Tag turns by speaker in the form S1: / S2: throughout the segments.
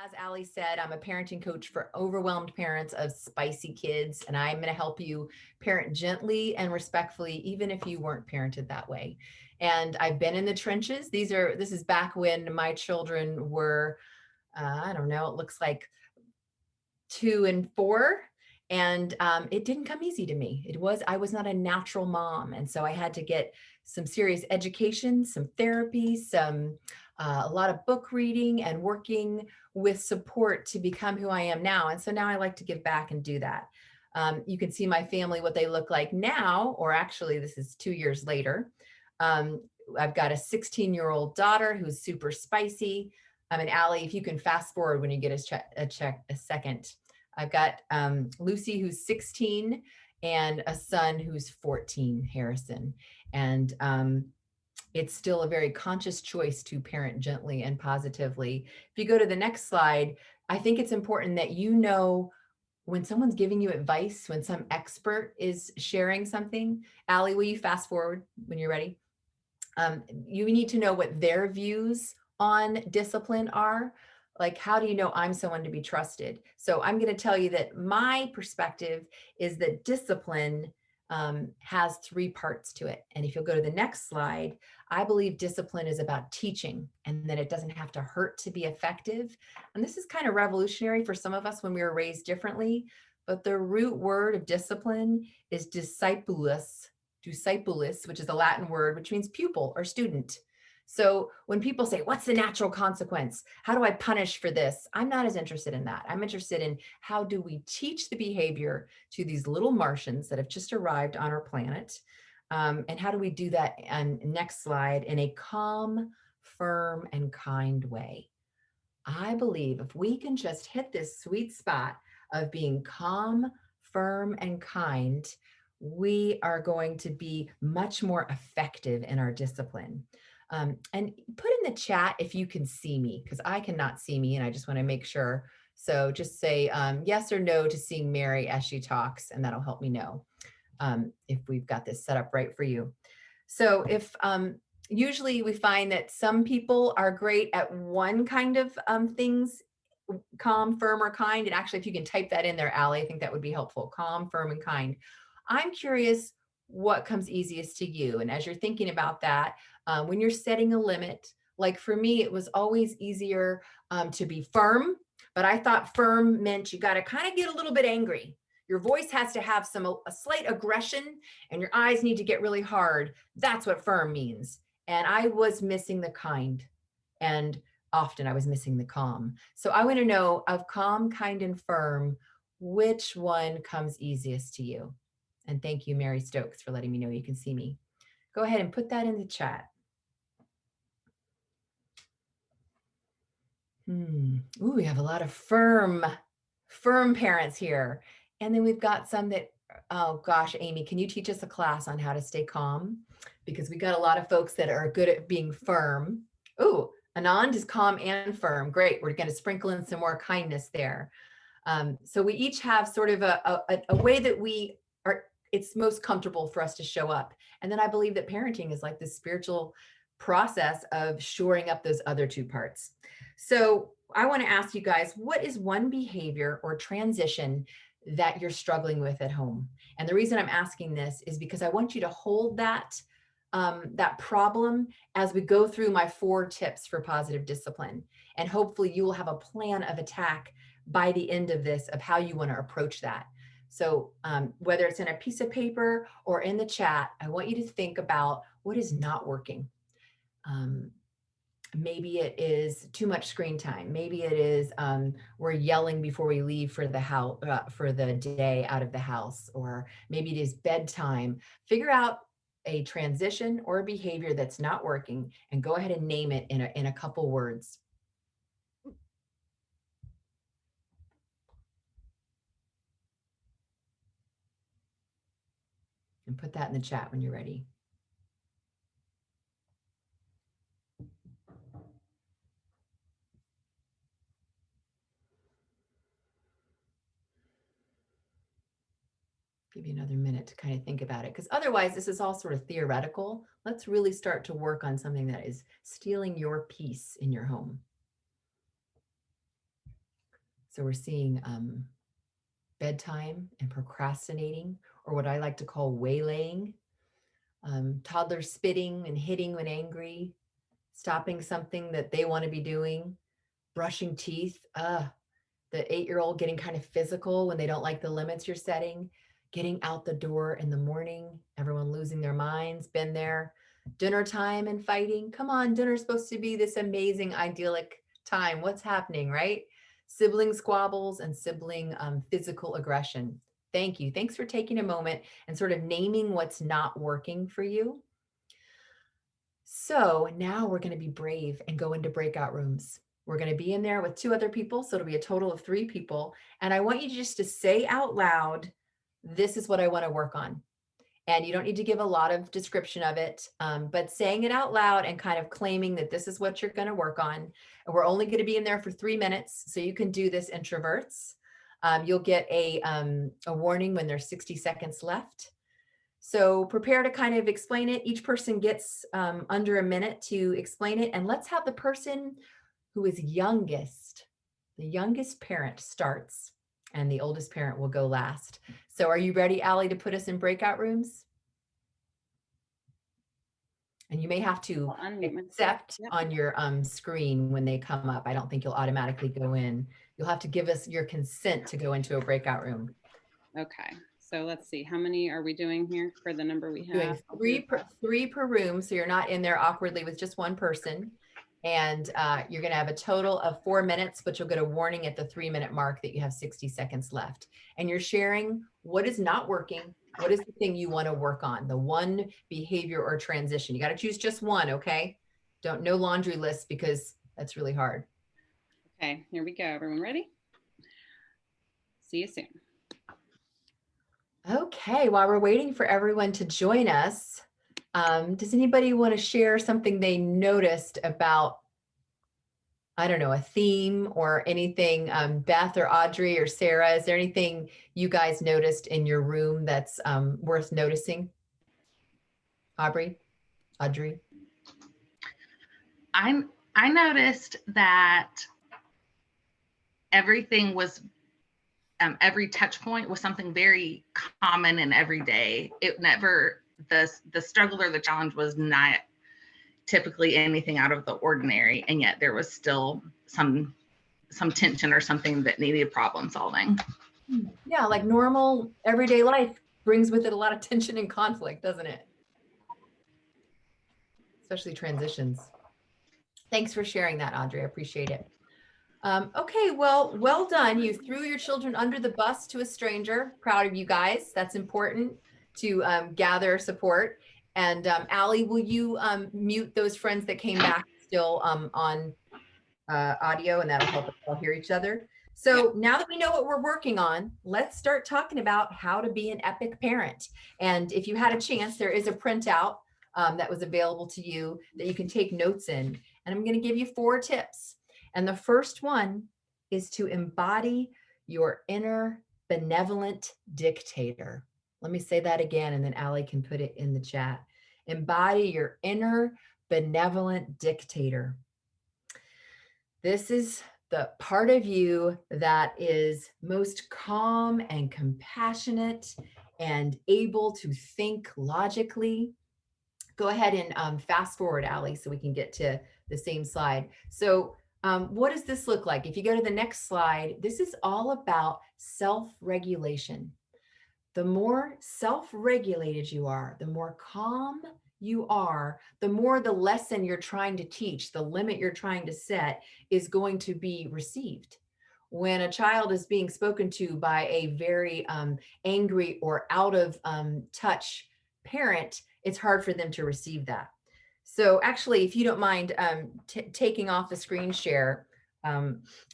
S1: as Ali said, I'm a parenting coach for overwhelmed parents of spicy kids, and I'm going to help you parent gently and respectfully, even if you weren't parented that way. And I've been in the trenches. This is back when my children were, I don't know, it looks like 2 and 4. And it didn't come easy to me. I was not a natural mom. And so I had to get some serious education, some therapy, a lot of book reading and working with support to become who I am now. And so now I like to give back and do that. You can see my family, what they look like now, or actually this is 2 years later. I've got a 16-year-old daughter who's super spicy. And Allie, if you can fast forward when you get a second. I've got Lucy, who's 16, and a son who's 14, Harrison. And it's still a very conscious choice to parent gently and positively. If you go to the next slide, I think it's important that you know when someone's giving you advice, when some expert is sharing something. Allie, will you fast forward when you're ready? You need to know what their views on discipline are. Like, how do you know I'm someone to be trusted? So I'm going to tell you that my perspective is that discipline has 3 parts to it. And if you'll go to the next slide, I believe discipline is about teaching and that it doesn't have to hurt to be effective. And this is kind of revolutionary for some of us when we were raised differently. But the root word of discipline is discipulus, which is a Latin word, which means pupil or student. So when people say, what's the natural consequence? How do I punish for this? I'm not as interested in that. I'm interested in how do we teach the behavior to these little Martians that have just arrived on our planet? And how do we do that, and next slide, in a calm, firm, and kind way? I believe if we can just hit this sweet spot of being calm, firm, and kind, we are going to be much more effective in our discipline. And put in the chat if you can see me, because I cannot see me and I just want to make sure. So just say yes or no to seeing Mary as she talks, and that'll help me know if we've got this set up right for you. So if usually we find that some people are great at one kind of things, calm, firm, or kind. And actually, if you can type that in there, Allie, I think that would be helpful. Calm, firm, and kind. I'm curious what comes easiest to you. And as you're thinking about that, when you're setting a limit, like for me, it was always easier to be firm, but I thought firm meant you got to kind of get a little bit angry. Your voice has to have a slight aggression and your eyes need to get really hard. That's what firm means. And I was missing the kind, and often I was missing the calm. So I want to know, of calm, kind, and firm, which one comes easiest to you? And thank you, Mary Stokes, for letting me know you can see me. Go ahead and put that in the chat. Ooh, we have a lot of firm parents here. And then we've got some that, oh gosh, Amy, can you teach us a class on how to stay calm? Because we got a lot of folks that are good at being firm. Ooh, Anand is calm and firm. Great. We're going to sprinkle in some more kindness there. So we each have sort of a way that it's most comfortable for us to show up. And then I believe that parenting is like this spiritual process of shoring up those other 2 parts. So I want to ask you guys, what is one behavior or transition that you're struggling with at home? And the reason I'm asking this is because I want you to hold that problem as we go through my 4 tips for positive discipline. And hopefully you will have a plan of attack by the end of this of how you want to approach that. So whether it's in a piece of paper or in the chat, I want you to think about what is not working. Maybe it is too much screen time. Maybe it is we're yelling before we leave for the house for the day out of the house, or maybe it is bedtime. Figure out a transition or a behavior that's not working and go ahead and name it in a couple words. And put that in the chat when you're ready. Give you another minute to kind of think about it, because otherwise this is all sort of theoretical. Let's really start to work on something that is stealing your peace in your home. So we're seeing bedtime and procrastinating, or what I like to call waylaying, toddlers spitting and hitting when angry, stopping something that they want to be doing, brushing teeth. The 8-year-old getting kind of physical when they don't like the limits you're setting, getting out the door in the morning, everyone losing their minds, been there. Dinner time and fighting. Come on, dinner's supposed to be this amazing, idyllic time. What's happening, right? Sibling squabbles and sibling physical aggression. Thank you. Thanks for taking a moment and sort of naming what's not working for you. So now we're going to be brave and go into breakout rooms. We're going to be in there with 2 other people. So it'll be a total of 3 people. And I want you just to say out loud, this is what I want to work on. And you don't need to give a lot of description of it, but saying it out loud and kind of claiming that this is what you're going to work on. And we're only going to be in there for 3 minutes. So you can do this, introverts. You'll get a warning when there's 60 seconds left. So prepare to kind of explain it. Each person gets under a minute to explain it. And let's have the person who is youngest, the youngest parent starts, and the oldest parent will go last. So are you ready, Allie, to put us in breakout rooms? And you may have to accept on your screen when they come up. I don't think you'll automatically go in. You'll have to give us your consent to go into a breakout room.
S2: Okay. So let's see, how many are we doing here for the number we have?
S1: Doing three per room, so you're not in there awkwardly with just one person. And you're going to have a total of 4 minutes, but you'll get a warning at the 3-minute mark that you have 60 seconds left. And you're sharing what is not working. What is the thing you want to work on? The one behavior or transition. You got to choose just one, okay? No laundry list, because that's really hard.
S2: Okay, here we go. Everyone ready? See you soon.
S1: Okay, while we're waiting for everyone to join us, does anybody want to share something they noticed about, I don't know, a theme or anything? Beth or Audrey or Sarah, is there anything you guys noticed in your room that's worth noticing? Audrey?
S3: I noticed that everything was every touch point was something very common and everyday. It never, the struggle or the challenge was not typically anything out of the ordinary, and yet there was still some tension or something that needed problem solving.
S1: Yeah, like normal everyday life brings with it a lot of tension and conflict, doesn't it? Especially transitions. Thanks for sharing that, Audrey. I appreciate it. Okay, well done. You threw your children under the bus to a stranger. Proud of you guys. That's important to gather support. And Allie, will you mute those friends that came back still on audio, and that'll help us all hear each other. So now that we know what we're working on, let's start talking about how to be an epic parent. And if you had a chance, there is a printout that was available to you that you can take notes in. And I'm going to give you 4 tips. And the first one is to embody your inner benevolent dictator. Let me say that again, and then Allie can put it in the chat. Embody your inner benevolent dictator. This is the part of you that is most calm and compassionate and able to think logically. Go ahead and fast forward, Allie, so we can get to the same slide. So what does this look like? If you go to the next slide, this is all about self-regulation. The more self-regulated you are, the more calm you are, the more the lesson you're trying to teach, the limit you're trying to set is going to be received. When a child is being spoken to by a very angry or out of touch parent, it's hard for them to receive that. So actually, if you don't mind taking off the screen share,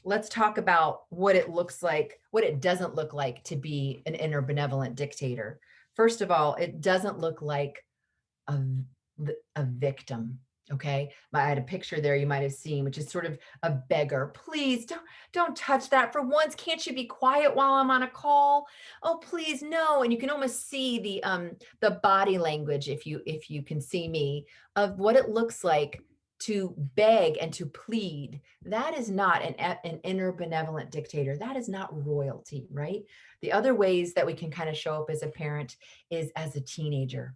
S1: let's talk about what it looks like, what it doesn't look like to be an inner benevolent dictator. First of all, it doesn't look like a victim. Okay, I had a picture there you might have seen, which is sort of a beggar. Please don't touch that for once. Can't you be quiet while I'm on a call? Oh, please, no. And you can almost see the body language, if you can see me, of what it looks like to beg and to plead. That is not an inner benevolent dictator. That is not royalty, right? The other ways that we can kind of show up as a parent is as a teenager.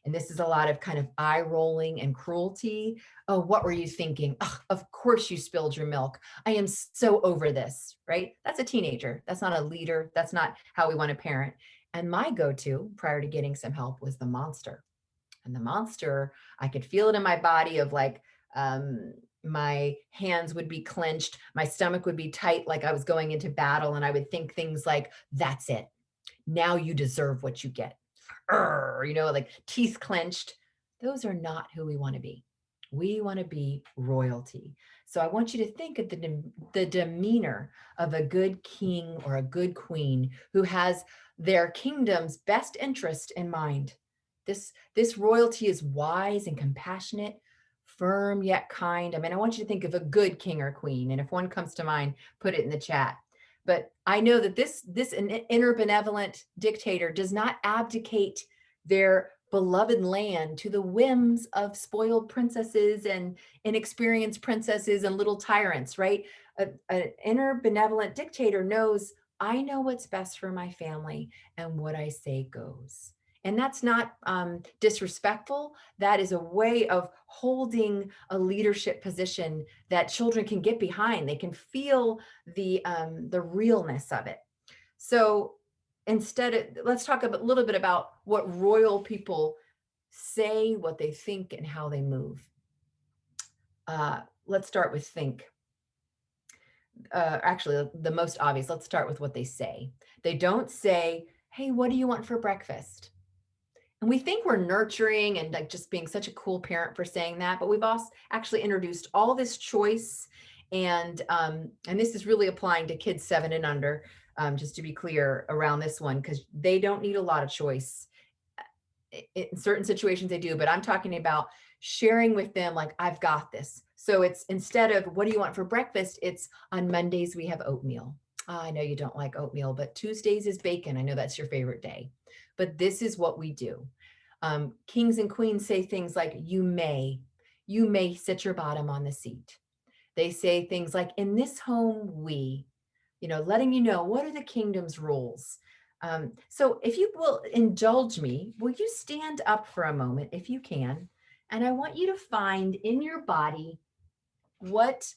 S1: And this is a lot of kind of eye rolling and cruelty. Oh, what were you thinking? Ugh, of course you spilled your milk. I am so over this, right? That's a teenager. That's not a leader. That's not how we want to parent. And my go-to prior to getting some help was the monster. And the monster, I could feel it in my body of like, my hands would be clenched, my stomach would be tight, like I was going into battle. And I would think things like, that's it. Now you deserve what you get. Like teeth clenched. Those are not who we want to be. We want to be royalty. So I want you to think of the demeanor of a good king or a good queen who has their kingdom's best interest in mind. This royalty is wise and compassionate, firm yet kind. I mean, I want you to think of a good king or queen. And if one comes to mind, put it in the chat. But I know that this inner benevolent dictator does not abdicate their beloved land to the whims of spoiled princesses and inexperienced princesses and little tyrants, right? An inner benevolent dictator knows, I know what's best for my family, and what I say goes. And that's not disrespectful. That is a way of holding a leadership position that children can get behind. They can feel the realness of it. So instead, let's talk a little bit about what royal people say, what they think, and how they move. Let's start with think. Actually, the most obvious, let's start with what they say. They don't say, hey, what do you want for breakfast? And we think we're nurturing and like just being such a cool parent for saying that, but we've also actually introduced all this choice. And this is really applying to kids 7 and under, just to be clear around this one, because they don't need a lot of choice. In certain situations they do, but I'm talking about sharing with them, like, I've got this. So it's instead of what do you want for breakfast, it's on Mondays we have oatmeal. I know you don't like oatmeal, but Tuesdays is bacon. I know that's your favorite day. But this is what we do. Kings and queens say things like, you may sit your bottom on the seat. They say things like, in this home, we, letting you know, what are the kingdom's rules? So if you will indulge me, will you stand up for a moment if you can? And I want you to find in your body what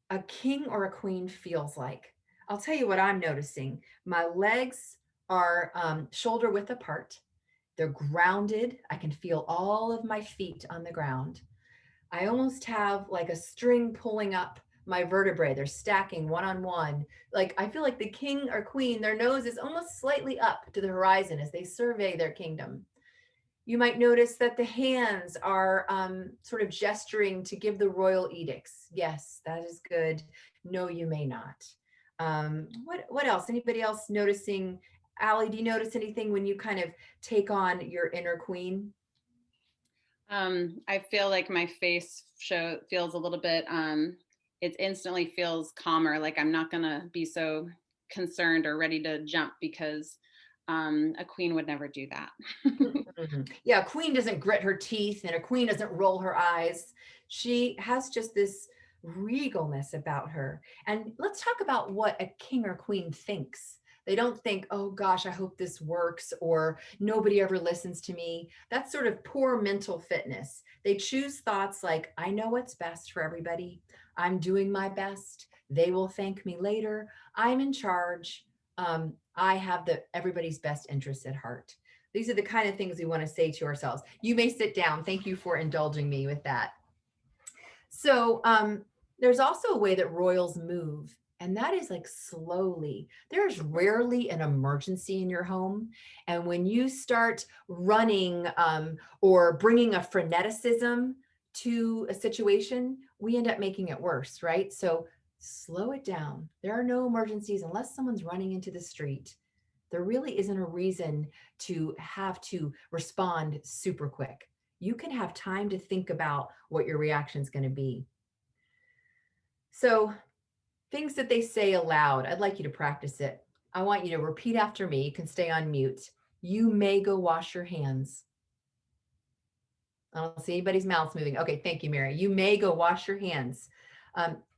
S1: a king or a queen feels like. I'll tell you what I'm noticing. My legs are shoulder width apart. They're grounded. I can feel all of my feet on the ground. I almost have like a string pulling up my vertebrae. They're stacking one on one. Like I feel like the king or queen, their nose is almost slightly up to the horizon as they survey their kingdom. You might notice that the hands are sort of gesturing to give the royal edicts. Yes, that is good. No, you may not. What else? Anybody else noticing? Allie, do you notice anything when you kind of take on your inner queen?
S2: I feel like my face feels a little bit, it instantly feels calmer. Like I'm not gonna be so concerned or ready to jump because a queen would never do that.
S1: Yeah, a queen doesn't grit her teeth and a queen doesn't roll her eyes. She has just this regalness about her. And let's talk about what a king or queen thinks. They don't think, oh gosh, I hope this works, or nobody ever listens to me. That's sort of poor mental fitness. They choose thoughts like, I know what's best for everybody. I'm doing my best. They will thank me later. I'm in charge. I have everybody's best interests at heart. These are the kind of things we want to say to ourselves. You may sit down. Thank you for indulging me with that. So there's also a way that royals move, and that is like slowly. There's rarely an emergency in your home. And when you start running or bringing a freneticism to a situation, we end up making it worse, right? So slow it down. There are no emergencies unless someone's running into the street. There really isn't a reason to have to respond super quick. You can have time to think about what your reaction is going to be. So things that they say aloud, I'd like you to practice it. I want you to repeat after me. You can stay on mute. You may go wash your hands. I don't see anybody's mouths moving. Okay, thank you, Mary. You may go wash your hands.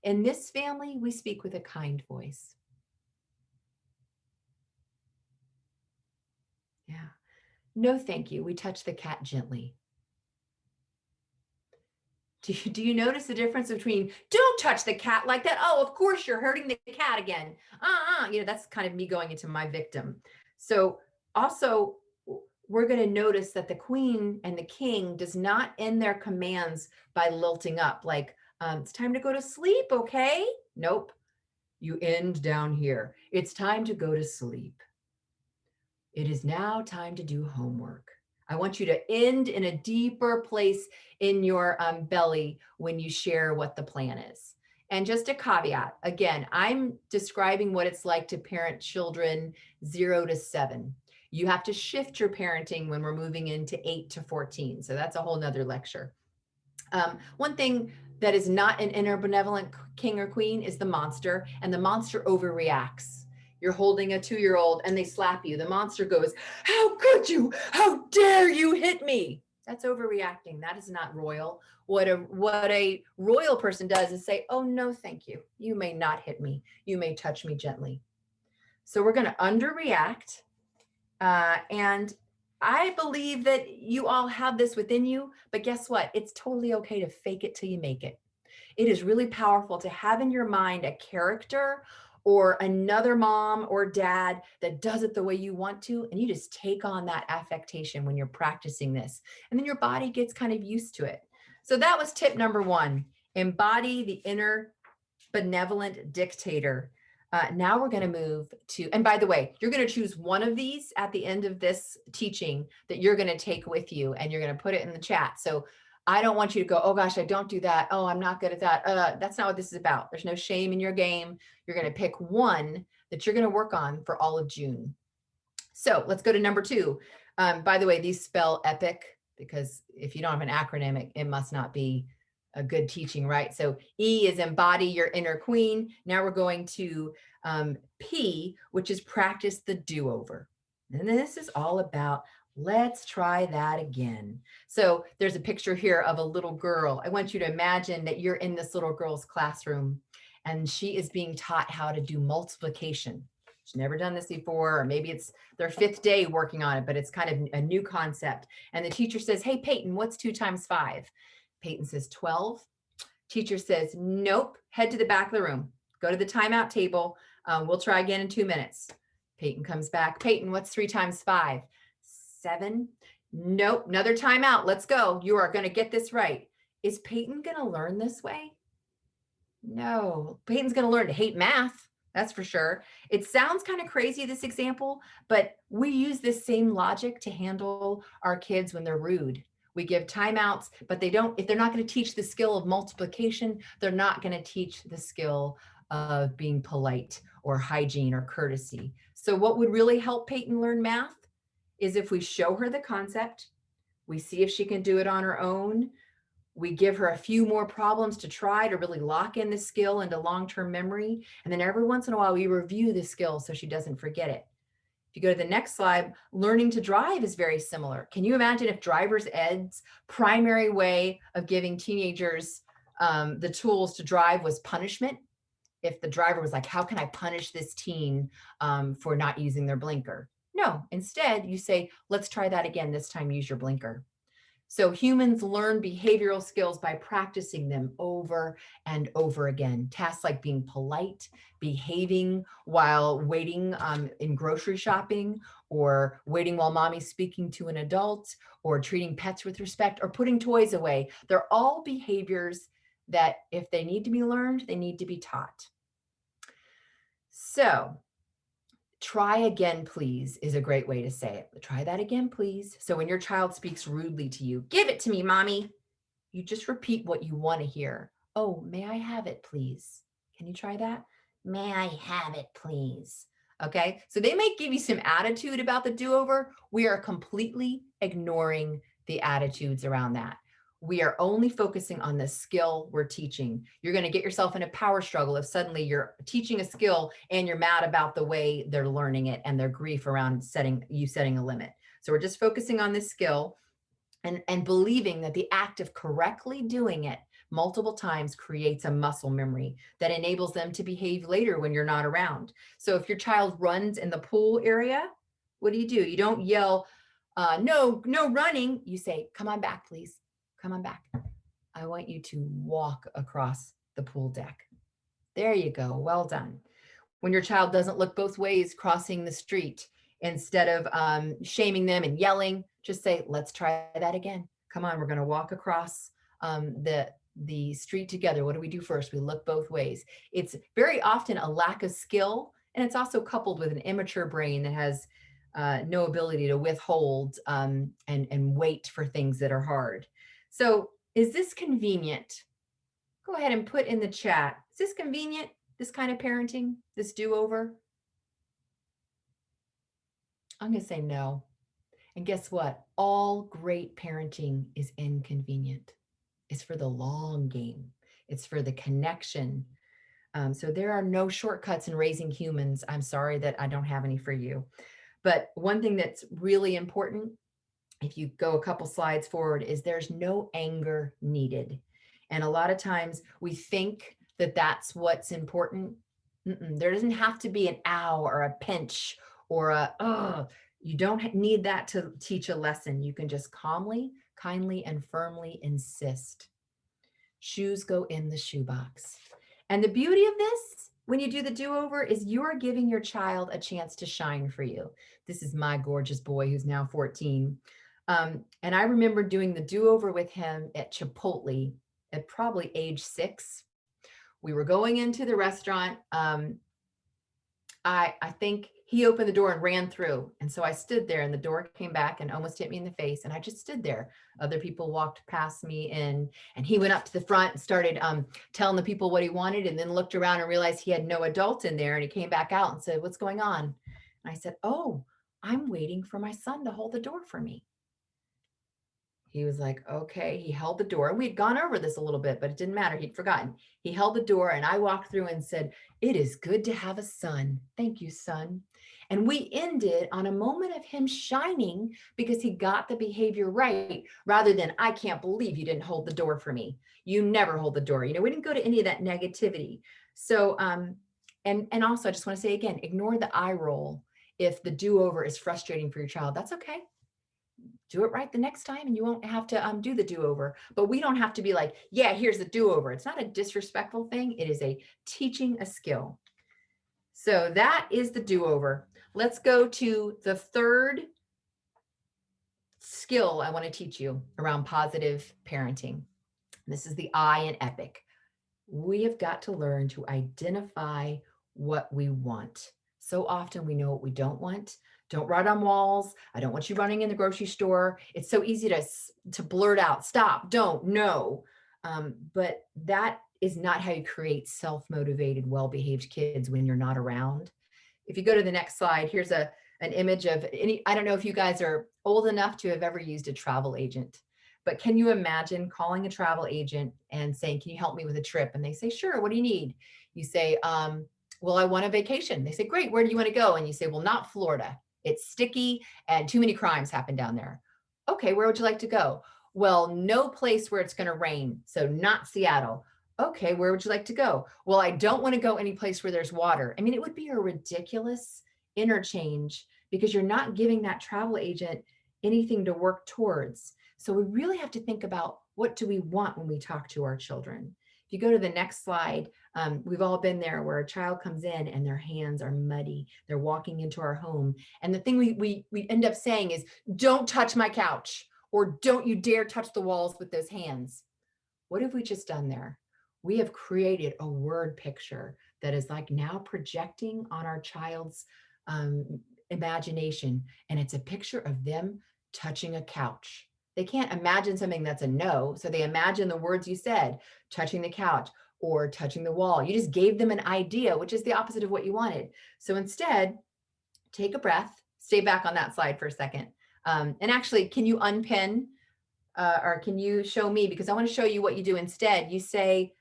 S1: In this family, we speak with a kind voice. Yeah. No, thank you. We touch the cat gently. Do you notice the difference between don't touch the cat like that? Oh, of course you're hurting the cat again. That's kind of me going into my victim. So also we're going to notice that the queen and the king does not end their commands by lilting up like, it's time to go to sleep, okay? Nope. You end down here. It's time to go to sleep. It is now time to do homework. I want you to end in a deeper place in your belly when you share what the plan is. And just a caveat, again, I'm describing what it's like to parent children 0 to 7. You have to shift your parenting when we're moving into 8 to 14. So that's a whole nother lecture. One thing that is not an inner benevolent king or queen is the monster, and the monster overreacts. You're holding a 2-year-old and they slap you. The monster goes, how could you? How dare you hit me? That's overreacting. That is not royal. What a royal person does is say, oh, no, thank you. You may not hit me. You may touch me gently. So we're going to underreact. And I believe that you all have this within you, but guess what? It's totally okay to fake it till you make it. It is really powerful to have in your mind a character or another mom or dad that does it the way you want to, and you just take on that affectation when you're practicing this. And then your body gets kind of used to it. So that was tip number 1, embody the inner benevolent dictator. Now we're going to move to, and by the way, you're going to choose one of these at the end of this teaching that you're going to take with you, and you're going to put it in the chat. So I don't want you to go, oh gosh, I don't do that. Oh, I'm not good at that. That's not what this is about. There's no shame in your game. You're going to pick one that you're going to work on for all of June. So let's go to number 2. By the way, these spell EPIC, because if you don't have an acronym, it must not be a good teaching, right? So E is embody your inner queen. Now we're going to P, which is practice the do-over. And this is all about let's try that again. So there's a picture here of a little girl. I want you to imagine that you're in this little girl's classroom and she is being taught how to do multiplication. She's never done this before, or maybe it's their 5th day working on it, but it's kind of a new concept. And the teacher says, hey, Peyton, what's 2 times 5? Peyton says 12. Teacher says, nope, head to the back of the room. Go to the timeout table. We'll try again in 2 minutes. Peyton comes back. Peyton, what's 3 times 5? 7. Nope, another timeout. Let's go. You are going to get this right. Is Peyton going to learn this way? No. Peyton's going to learn to hate math. That's for sure. It sounds kind of crazy, this example, but we use this same logic to handle our kids when they're rude. We give timeouts, but if they're not going to teach the skill of multiplication, they're not going to teach the skill of being polite or hygiene or courtesy. So what would really help Peyton learn math is if we show her the concept, we see if she can do it on her own, we give her a few more problems to try to really lock in the skill into long-term memory, and then every once in a while we review the skill so she doesn't forget it. If you go to the next slide, learning to drive is very similar. Can you imagine if driver's ed's primary way of giving teenagers the tools to drive was punishment? If the driver was like, how can I punish this teen for not using their blinker? No, instead you say, let's try that again. This time use your blinker. So humans learn behavioral skills by practicing them over and over again. Tasks like being polite, behaving while waiting in grocery shopping, or waiting while mommy's speaking to an adult, or treating pets with respect, or putting toys away. They're all behaviors that if they need to be learned, they need to be taught. So try again, please, is a great way to say it. Try that again, please. So when your child speaks rudely to you, give it to me, mommy. You just repeat what you want to hear. Oh, may I have it, please? Can you try that? May I have it, please? Okay, so they may give you some attitude about the do-over. We are completely ignoring the attitudes around that. We are only focusing on the skill we're teaching. You're going to get yourself in a power struggle if suddenly you're teaching a skill and you're mad about the way they're learning it and their grief around setting a limit. So we're just focusing on this skill. and believing that the act of correctly doing it multiple times creates a muscle memory that enables them to behave later when you're not around. So if your child runs in the pool area, what do? You don't yell, no, no running. You say, come on back, please. Come on back. I want you to walk across the pool deck. There you go. Well done. When your child doesn't look both ways crossing the street, instead of shaming them and yelling, just say, let's try that again. Come on, we're going to walk across the street together. What do we do first? We look both ways. It's very often a lack of skill, and it's also coupled with an immature brain that has no ability to withhold and wait for things that are hard. So is this convenient? Go ahead and put in the chat. Is this convenient? This kind of parenting, this do-over? I'm going to say no. And guess what? All great parenting is inconvenient. It's for the long game. It's for the connection. So there are no shortcuts in raising humans. I'm sorry that I don't have any for you. But one thing that's really important, if you go a couple slides forward, is there's no anger needed. And a lot of times we think that that's what's important. There doesn't have to be an ow or a pinch or you don't need that to teach a lesson. You can just calmly, kindly, and firmly insist. Shoes go in the shoebox. And the beauty of this, when you do the do-over, is you're giving your child a chance to shine for you. This is my gorgeous boy who's now 14. And I remember doing the do-over with him at Chipotle at probably age 6. We were going into the restaurant. I think he opened the door and ran through. And so I stood there and the door came back and almost hit me in the face. And I just stood there. Other people walked past me and he went up to the front and started telling the people what he wanted, and then looked around and realized he had no adult in there. And he came back out and said, what's going on? And I said, oh, I'm waiting for my son to hold the door for me. He was like, okay. He held the door. We'd gone over this a little bit, but it didn't matter. He'd forgotten. He held the door and I walked through and said, it is good to have a son. Thank you, son. And we ended on a moment of him shining because he got the behavior right, rather than, I can't believe you didn't hold the door for me. You never hold the door. We didn't go to any of that negativity. So, and also I just want to say again, ignore the eye roll. If the do-over is frustrating for your child, that's okay. Do it right the next time and you won't have to do the do-over. But we don't have to be like, yeah, here's the do-over. It's not a disrespectful thing. It is a teaching a skill. So that is the do-over. Let's go to the third skill I want to teach you around positive parenting. This is the I in EPIC. We have got to learn to identify what we want. So often we know what we don't want. Don't write on walls. I don't want you running in the grocery store. It's so easy to blurt out, stop, don't, no. But that is not how you create self-motivated, well-behaved kids when you're not around. If you go to the next slide, here's an image of I don't know if you guys are old enough to have ever used a travel agent, but can you imagine calling a travel agent and saying, can you help me with a trip? And they say, sure, what do you need? You say, well, I want a vacation. They say, great, where do you want to go? And you say, well, not Florida. It's sticky and too many crimes happen down there. Okay, where would you like to go? Well, no place where it's going to rain. So not Seattle. Okay, where would you like to go? Well, I don't want to go any place where there's water. I mean, it would be a ridiculous interchange because you're not giving that travel agent anything to work towards. So we really have to think about, what do we want when we talk to our children? If you go to the next slide, we've all been there where a child comes in and their hands are muddy. They're walking into our home. And the thing we end up saying is, don't touch my couch, or don't you dare touch the walls with those hands. What have we just done there? We have created a word picture that is like now projecting on our child's imagination. And it's a picture of them touching a couch. They can't imagine something that's a no. So they imagine the words you said, touching the couch or touching the wall. You just gave them an idea, which is the opposite of what you wanted. So instead, take a breath, stay back on that slide for a second. And actually, can you unpin or can you show me? Because I want to show you what you do instead. You say,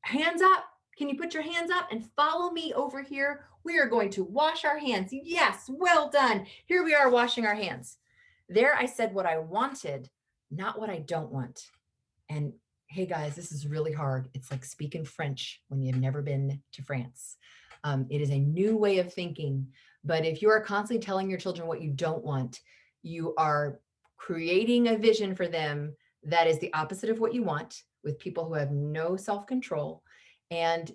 S1: hands up. Can you put your hands up and follow me over here? We are going to wash our hands. Yes, well done. Here we are washing our hands. There I said what I wanted, not what I don't want. And hey guys, this is really hard. It's like speaking French when you've never been to France. It is a new way of thinking. But if you are constantly telling your children what you don't want, you are creating a vision for them that is the opposite of what you want, with people who have no self-control. And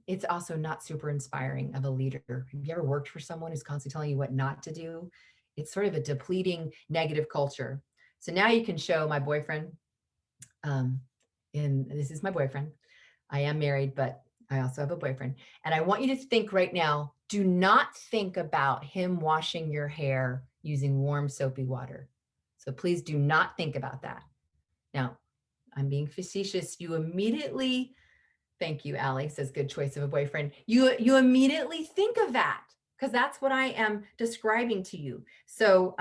S1: it's also not super inspiring of a leader. Have you ever worked for someone who's constantly telling you what not to do? It's sort of a depleting negative culture. So now you can show my boyfriend, and this is my boyfriend. I am married, but I also have a boyfriend. And I want you to think right now, do not think about him washing your hair using warm soapy water. So please do not think about that. Now, I'm being facetious. You immediately, thank you, Allie says, good choice of a boyfriend. You immediately think of that, because that's what I am describing to you. So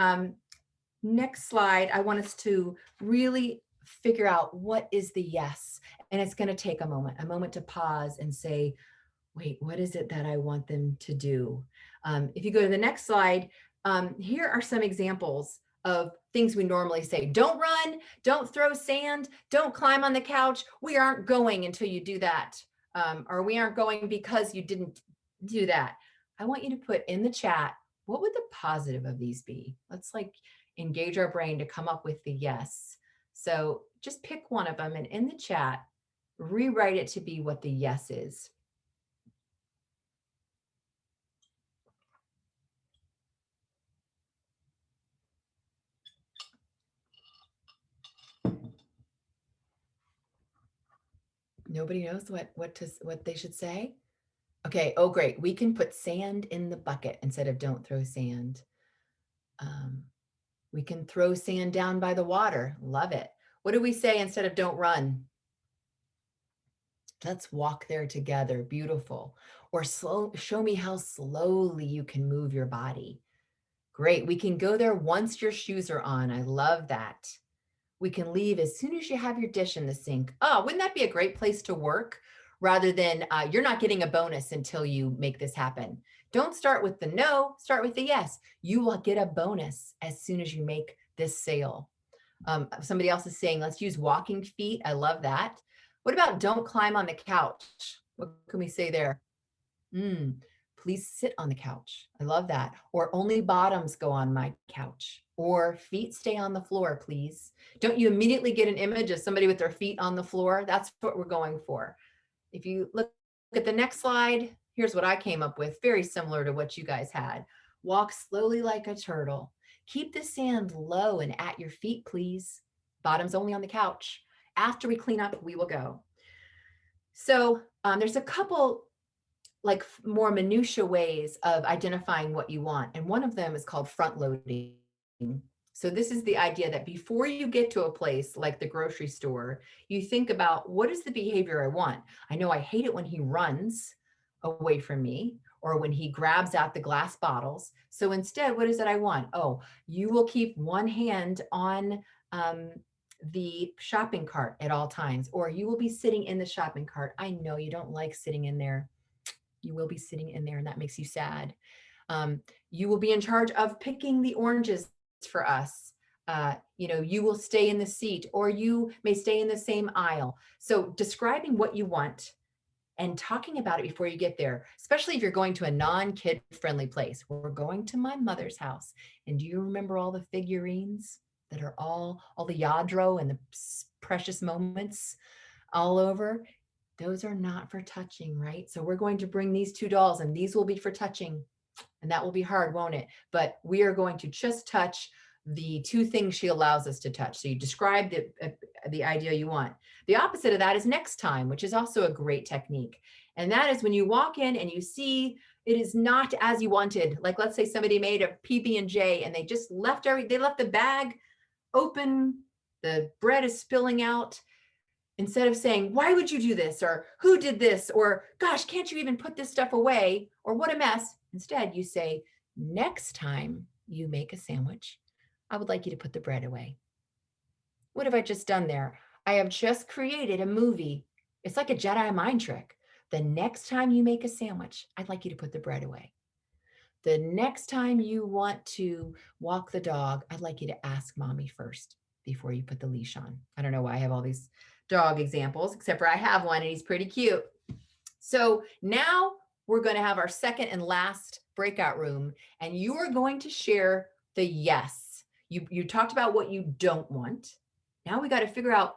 S1: next slide, I want us to really figure out what is the yes. And it's going to take a moment to pause and say, wait, what is it that I want them to do? If you go to the next slide, here are some examples of things we normally say. Don't run, don't throw sand, don't climb on the couch. We aren't going until you do that. Or we aren't going because you didn't do that. I want you to put in the chat, what would the positive of these be? Let's like engage our brain to come up with the yes. So just pick one of them and in the chat, rewrite it to be what the yes is. Nobody knows what they should say? Okay, oh great. We can put sand in the bucket instead of don't throw sand. We can throw sand down by the water. Love it. What do we say instead of don't run? Let's walk there together. Beautiful. Or show me how slowly you can move your body. Great. We can go there once your shoes are on. I love that. We can leave as soon as you have your dish in the sink. Oh, wouldn't that be a great place to work? Rather than you're not getting a bonus until you make this happen. Don't start with the no, start with the yes. You will get a bonus as soon as you make this sale. Somebody else is saying, let's use walking feet. I love that. What about don't climb on the couch? What can we say there? Please sit on the couch. I love that. Or only bottoms go on my couch. Or feet stay on the floor, please. Don't you immediately get an image of somebody with their feet on the floor? That's what we're going for. If you look at the next slide, here's what I came up with, very similar to what you guys had. Walk slowly like a turtle. Keep the sand low and at your feet, please. Bottoms only on the couch. After we clean up, we will go. So there's a couple like more minutia ways of identifying what you want. And one of them is called front loading. So this is the idea that before you get to a place like the grocery store, you think about, what is the behavior I want? I know I hate it when he runs away from me or when he grabs out the glass bottles. So instead, what is it I want? Oh, you will keep one hand on the shopping cart at all times, or you will be sitting in the shopping cart. I know you don't like sitting in there. You will be sitting in there and that makes you sad. You will be in charge of picking the oranges for us. You will stay in the seat or you may stay in the same aisle. So describing what you want and talking about it before you get there, especially if you're going to a non-kid friendly place. We're going to my mother's house. And do you remember all the figurines that are all the Yadro and the precious moments all over? Those are not for touching, right? So we're going to bring these two dolls and these will be for touching. And that will be hard, won't it? But we are going to just touch the two things she allows us to touch. So you describe the idea you want. The opposite of that is next time, which is also a great technique. And that is when you walk in and you see it is not as you wanted. Like let's say somebody made a PB&J and they just left the bag open, the bread is spilling out. Instead of saying, why would you do this? Or who did this? Or gosh, can't you even put this stuff away? Or what a mess. Instead, you say, next time you make a sandwich, I would like you to put the bread away. What have I just done there? I have just created a movie. It's like a Jedi mind trick. The next time you make a sandwich, I'd like you to put the bread away. The next time you want to walk the dog, I'd like you to ask mommy first, before you put the leash on. I don't know why I have all these dog examples, except for I have one and he's pretty cute. So now we're going to have our second and last breakout room, and you are going to share the yes. You talked about what you don't want. Now we got to figure out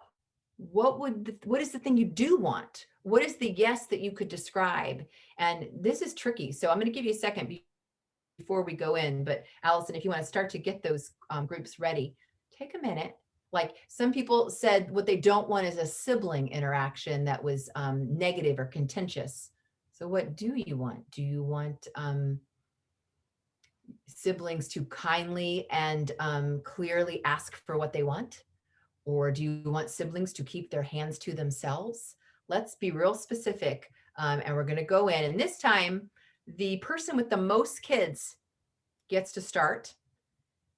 S1: what is the thing you do want? What is the yes that you could describe? And this is tricky. So I'm going to give you a second before we go in. But Allison, if you want to start to get those groups ready, take a minute. Like some people said, what they don't want is a sibling interaction that was negative or contentious. So what do you want? Do you want siblings to kindly and clearly ask for what they want? Or do you want siblings to keep their hands to themselves? Let's be real specific. And we're going to go in. And this time, the person with the most kids gets to start.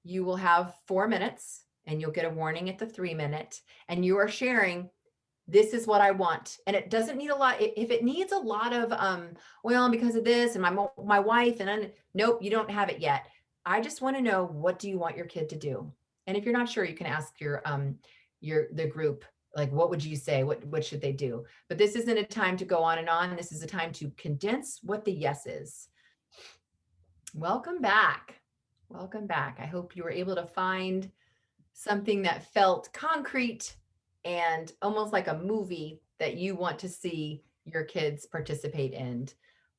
S1: You will have 4 minutes and you'll get a warning at the 3-minute. And you are sharing, this is what I want. And it doesn't need a lot. If it needs a lot of, well, because of this and my wife, and then, nope, you don't have it yet. I just want to know, what do you want your kid to do? And if you're not sure, you can ask the group, like, what would you say? What should they do? But this isn't a time to go on and on. This is a time to condense what the yes is. Welcome back. Welcome back. I hope you were able to find something that felt concrete and almost like a movie that you want to see your kids participate in.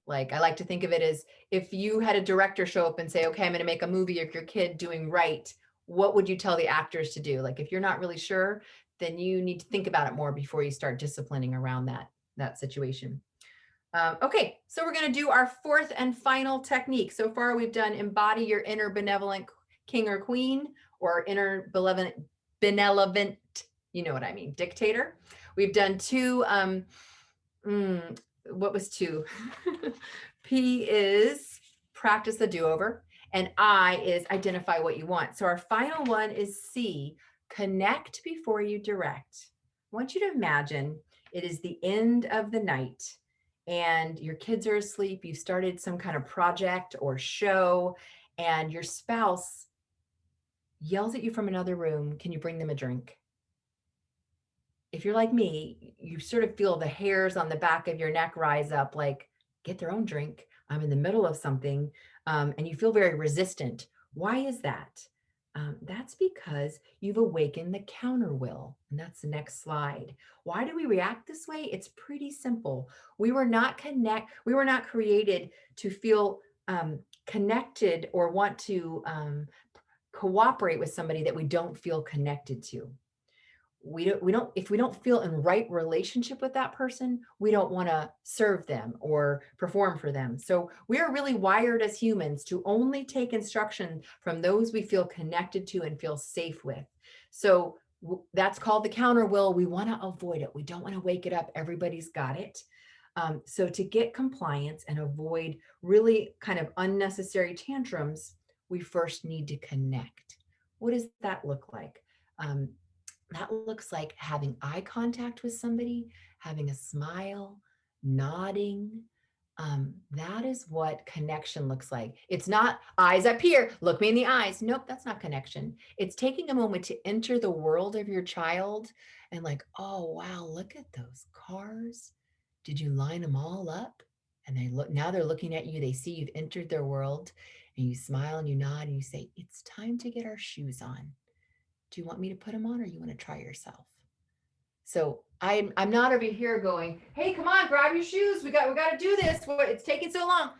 S1: Like, I like to think of it as if you had a director show up and say, okay, I'm going to make a movie of your kid doing right. What would you tell the actors to do? Like, if you're not really sure, then you need to think about it more before you start disciplining around that situation. Okay, so we're going to do our fourth and final technique. So far, we've done embody your inner benevolent king or queen, or inner benevolent, you know what I mean, dictator. We've done 2, what was 2? P is practice the do-over, and I is identify what you want. So our final one is C, connect before you direct. I want you to imagine it is the end of the night and your kids are asleep. You started some kind of project or show, and your spouse yells at you from another room, can you bring them a drink? If you're like me, you sort of feel the hairs on the back of your neck rise up, like, get their own drink. I'm in the middle of something. And you feel very resistant. Why is that? That's because you've awakened the counter will. And that's the next slide. Why do we react this way? It's pretty simple. We were not created to feel connected or want to cooperate with somebody that we don't feel connected to. If we don't feel in right relationship with that person, we don't want to serve them or perform for them. So we are really wired as humans to only take instruction from those we feel connected to and feel safe with. So that's called the counter will. We want to avoid it. We don't want to wake it up. Everybody's got it. So to get compliance and avoid really kind of unnecessary tantrums, we first need to connect. What does that look like? That looks like having eye contact with somebody, having a smile, nodding. That is what connection looks like. It's not eyes up here, look me in the eyes. Nope, that's not connection. It's taking a moment to enter the world of your child and like, oh, wow, look at those cars. Did you line them all up? And now they're looking at you. They see you've entered their world, and you smile and you nod and you say, it's time to get our shoes on. Do you want me to put them on, or you want to try yourself? So I'm not over here going, hey, come on, grab your shoes. We got to do this. It's taking so long.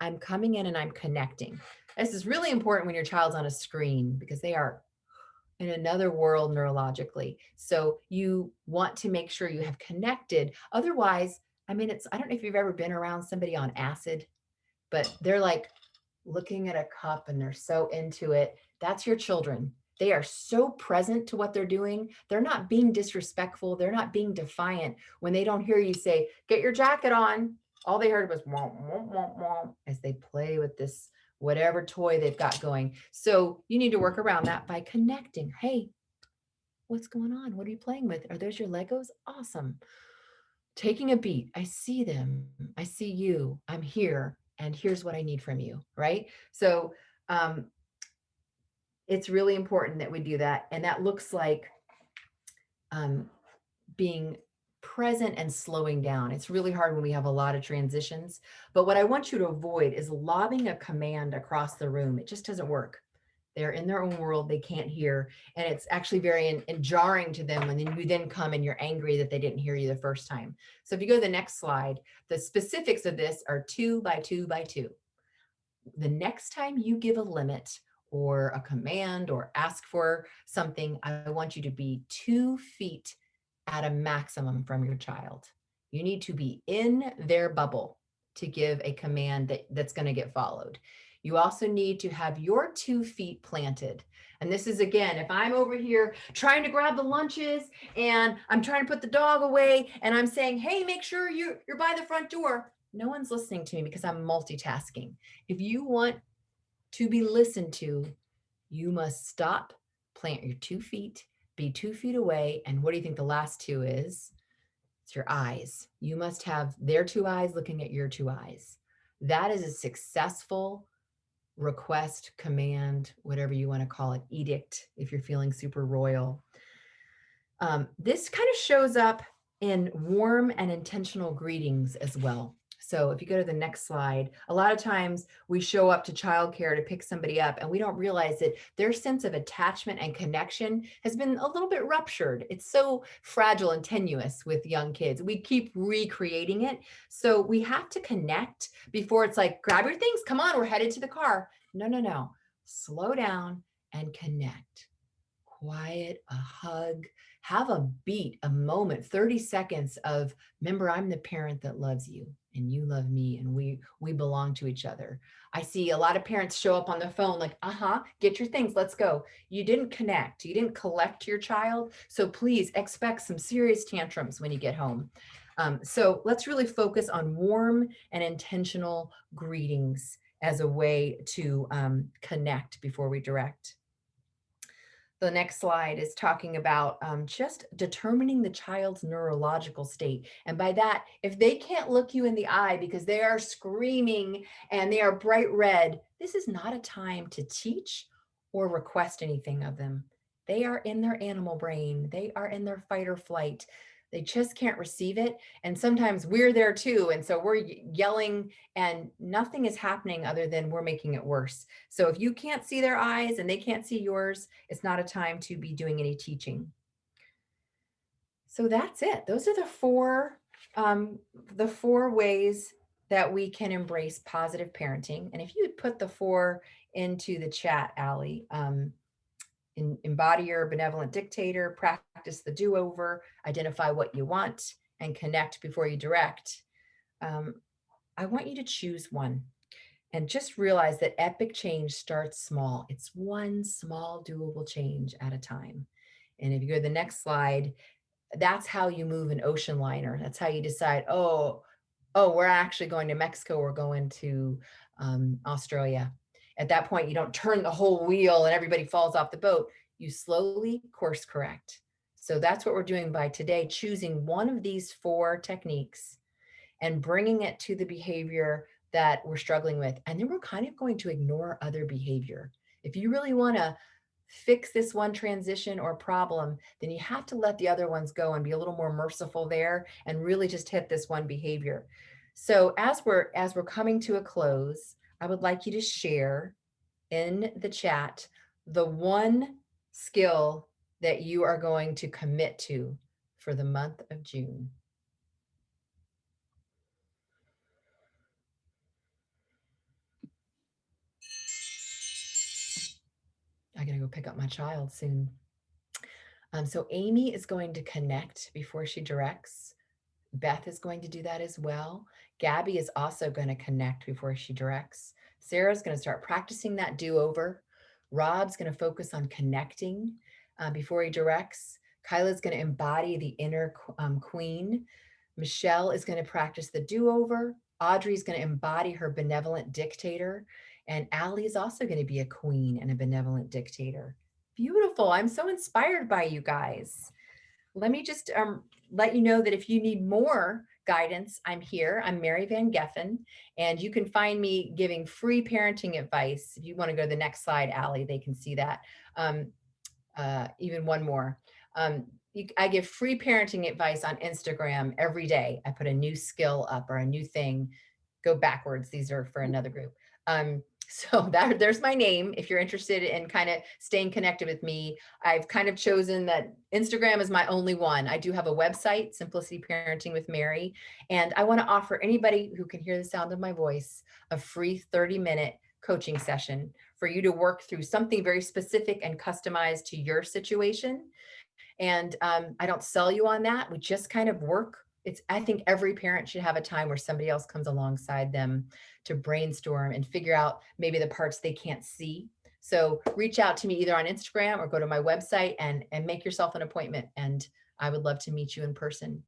S1: I'm coming in and I'm connecting. This is really important when your child's on a screen because they are in another world neurologically. So you want to make sure you have connected. Otherwise, I mean, I don't know if you've ever been around somebody on acid, but they're like looking at a cup and they're so into it. That's your children. They are so present to what they're doing. They're not being disrespectful. They're not being defiant. When they don't hear you say, get your jacket on, all they heard was womp, womp, womp, womp, as they play with this, whatever toy they've got going. So you need to work around that by connecting. Hey, what's going on? What are you playing with? Are those your Legos? Awesome. Taking a beat. I see them. I see you. I'm here. And here's what I need from you. Right? So, It's really important that we do that. And that looks like being present and slowing down. It's really hard when we have a lot of transitions. But what I want you to avoid is lobbing a command across the room. It just doesn't work. They're in their own world. They can't hear. And it's actually very jarring to them when you then come and you're angry that they didn't hear you the first time. So if you go to the next slide, the specifics of this are 2 by 2 by 2. The next time you give a limit or a command or ask for something, I want you to be 2 feet at a maximum from your child. You need to be in their bubble to give a command that's going to get followed. You also need to have your 2 feet planted. And this is, again, if I'm over here trying to grab the lunches and I'm trying to put the dog away and I'm saying, hey, make sure you're by the front door. No one's listening to me because I'm multitasking. If you want to be listened to, you must stop, plant your 2 feet, be 2 feet away. And what do you think the last 2 is? It's your eyes. You must have their 2 eyes looking at your 2 eyes. That is a successful request, command, whatever you want to call it, edict, if you're feeling super royal. This kind of shows up in warm and intentional greetings as well. So if you go to the next slide, a lot of times we show up to childcare to pick somebody up and we don't realize that their sense of attachment and connection has been a little bit ruptured. It's so fragile and tenuous with young kids. We keep recreating it. So we have to connect before it's like, grab your things, come on, we're headed to the car. No. Slow down and connect. Quiet, a hug, have a beat, a moment, 30 seconds of, remember, I'm the parent that loves you and you love me and we belong to each other. I see a lot of parents show up on the phone like, get your things, let's go. You didn't connect, you didn't collect your child. So please expect some serious tantrums when you get home. So let's really focus on warm and intentional greetings as a way to connect before we direct. The next slide is talking about just determining the child's neurological state. And by that, if they can't look you in the eye because they are screaming and they are bright red, this is not a time to teach or request anything of them. They are in their animal brain. They are in their fight or flight. They just can't receive it. And sometimes we're there too. And so we're yelling and nothing is happening other than we're making it worse. So if you can't see their eyes and they can't see yours, it's not a time to be doing any teaching. So that's it. Those are the four ways that we can embrace positive parenting. And if you would put the 4 into the chat, Allie, embody your benevolent dictator, practice the do-over, identify what you want, and connect before you direct. I want you to choose one and just realize that epic change starts small. It's one small doable change at a time. And if you go to the next slide, that's how you move an ocean liner. That's how you decide, oh, we're actually going to Mexico, we're going to Australia. At that point, you don't turn the whole wheel and everybody falls off the boat. You slowly course correct. So that's what we're doing by today, choosing one of these 4 techniques and bringing it to the behavior that we're struggling with. And then we're kind of going to ignore other behavior. If you really want to fix this one transition or problem, then you have to let the other ones go and be a little more merciful there and really just hit this one behavior. So as we're coming to a close, I would like you to share in the chat the one skill that you are going to commit to for the month of June. I gotta go pick up my child soon. So Amy is going to connect before she directs. Beth is going to do that as well. Gabby is also going to connect before she directs. Sarah's going to start practicing that do-over. Rob's going to focus on connecting before he directs. Kyla's going to embody the inner queen. Michelle is going to practice the do-over. Audrey's going to embody her benevolent dictator. And Allie is also going to be a queen and a benevolent dictator. Beautiful. I'm so inspired by you guys. Let me just let you know that if you need more guidance, I'm here. I'm Mary Van Geffen, and you can find me giving free parenting advice. If you want to go to the next slide, Allie, they can see that. Even one more. I give free parenting advice on Instagram every day. I put a new skill up or a new thing. Go backwards. These are for another group. So there's my name. If you're interested in kind of staying connected with me, I've kind of chosen that Instagram is my only one. I do have a website, Simplicity Parenting with Mary, and I want to offer anybody who can hear the sound of my voice a free 30-minute coaching session for you to work through something very specific and customized to your situation. And I don't sell you on that. We just kind of work. I think every parent should have a time where somebody else comes alongside them to brainstorm and figure out maybe the parts they can't see. So reach out to me either on Instagram or go to my website and make yourself an appointment. And I would love to meet you in person.